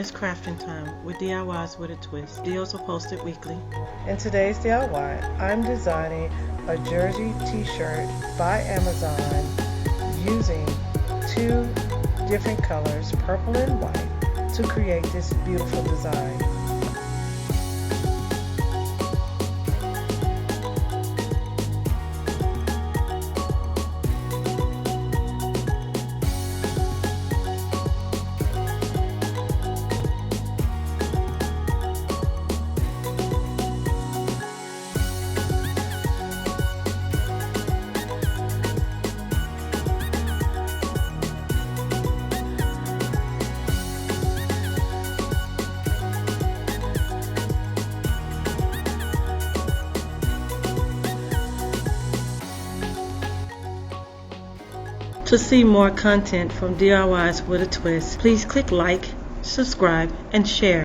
It's crafting time with DIYs with a twist. Deals are posted weekly. In today's DIY, I'm designing a jersey t-shirt by Amazon using two different colors, purple and white, to create this beautiful design. To see more content from DIYs with a twist, please click like, subscribe, and share.